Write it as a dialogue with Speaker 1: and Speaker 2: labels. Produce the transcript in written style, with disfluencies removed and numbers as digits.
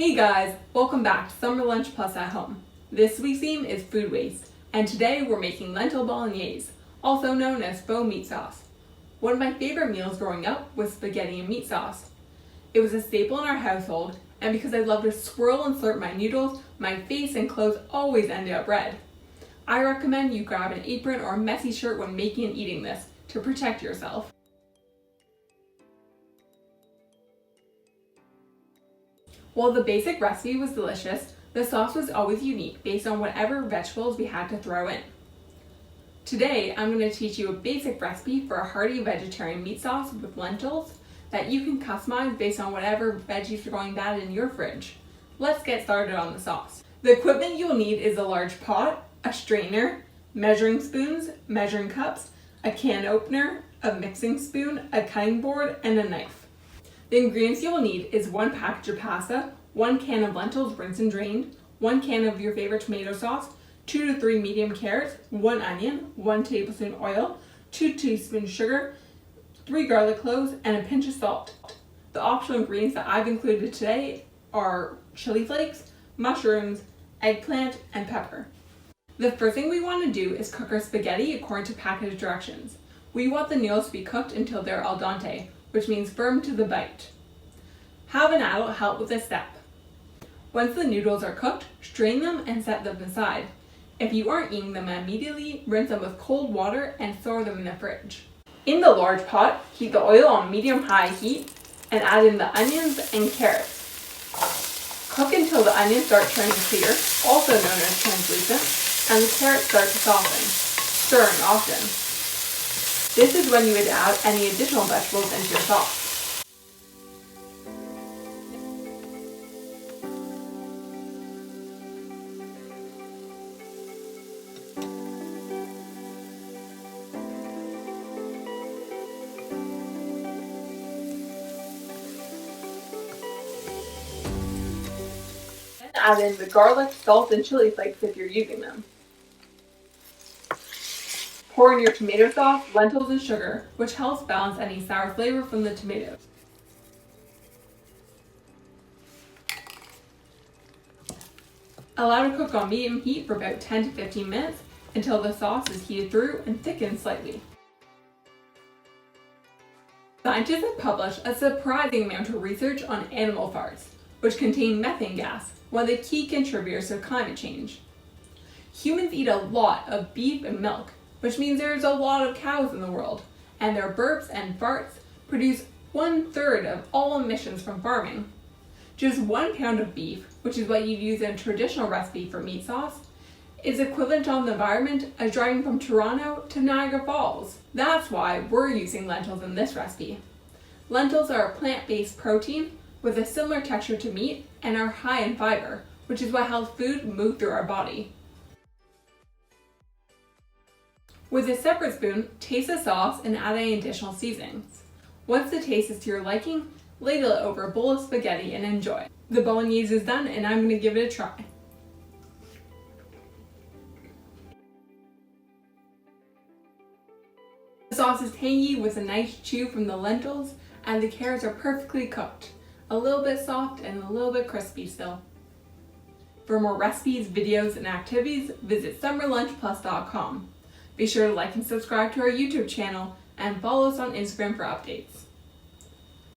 Speaker 1: Hey guys, welcome back to Summer Lunch Plus at Home. This week's theme is food waste, and today we're making lentil bolognese, also known as faux meat sauce. One of my favorite meals growing up was spaghetti and meat sauce. It was a staple in our household, and because I love to swirl and slurp my noodles, my face and clothes always ended up red. I recommend you grab an apron or a messy shirt when making and eating this to protect yourself. While the basic recipe was delicious, the sauce was always unique based on whatever vegetables we had to throw in. Today, I'm going to teach you a basic recipe for a hearty vegetarian meat sauce with lentils that you can customize based on whatever veggies are going bad in your fridge. Let's get started on the sauce. The equipment you'll need is a large pot, a strainer, measuring spoons, measuring cups, a can opener, a mixing spoon, a cutting board, and a knife. The ingredients you will need is 1 package of pasta, 1 can of lentils rinsed and drained, 1 can of your favorite tomato sauce, 2 to 3 medium carrots, 1 onion, 1 tablespoon oil, 2 teaspoons sugar, 3 garlic cloves, and a pinch of salt. The optional ingredients that I've included today are chili flakes, mushrooms, eggplant, and pepper. The first thing we want to do is cook our spaghetti according to package directions. We want the noodles to be cooked until they're al dente, which means firm to the bite. Have an adult help with this step. Once the noodles are cooked, strain them and set them aside. If you aren't eating them immediately, rinse them with cold water and store them in the fridge. In the large pot, heat the oil on medium-high heat and add in the onions and carrots. Cook until the onions start turning clear, also known as translucent, and the carrots start to soften, stirring often. This is when you would add any additional vegetables into your sauce. Then add in the garlic, salt, and chili flakes if you're using them. Pour in your tomato sauce, lentils, and sugar, which helps balance any sour flavor from the tomatoes. Allow to cook on medium heat for about 10 to 15 minutes until the sauce is heated through and thickens slightly. Scientists have published a surprising amount of research on animal farts, which contain methane gas, one of the key contributors to climate change. Humans eat a lot of beef and milk, which means there's a lot of cows in the world, and their burps and farts produce 1/3 of all emissions from farming. Just 1 pound of beef, which is what you'd use in a traditional recipe for meat sauce, is equivalent on the environment as driving from Toronto to Niagara Falls. That's why we're using lentils in this recipe. Lentils are a plant-based protein with a similar texture to meat and are high in fiber, which is what helps food move through our body. With a separate spoon, taste the sauce and add any additional seasonings. Once the taste is to your liking, ladle it over a bowl of spaghetti and enjoy. The bolognese is done and I'm going to give it a try. The sauce is tangy with a nice chew from the lentils, and the carrots are perfectly cooked. A little bit soft and a little bit crispy still. For more recipes, videos, and activities, visit summerlunchplus.com. Be sure to like and subscribe to our YouTube channel and follow us on Instagram for updates.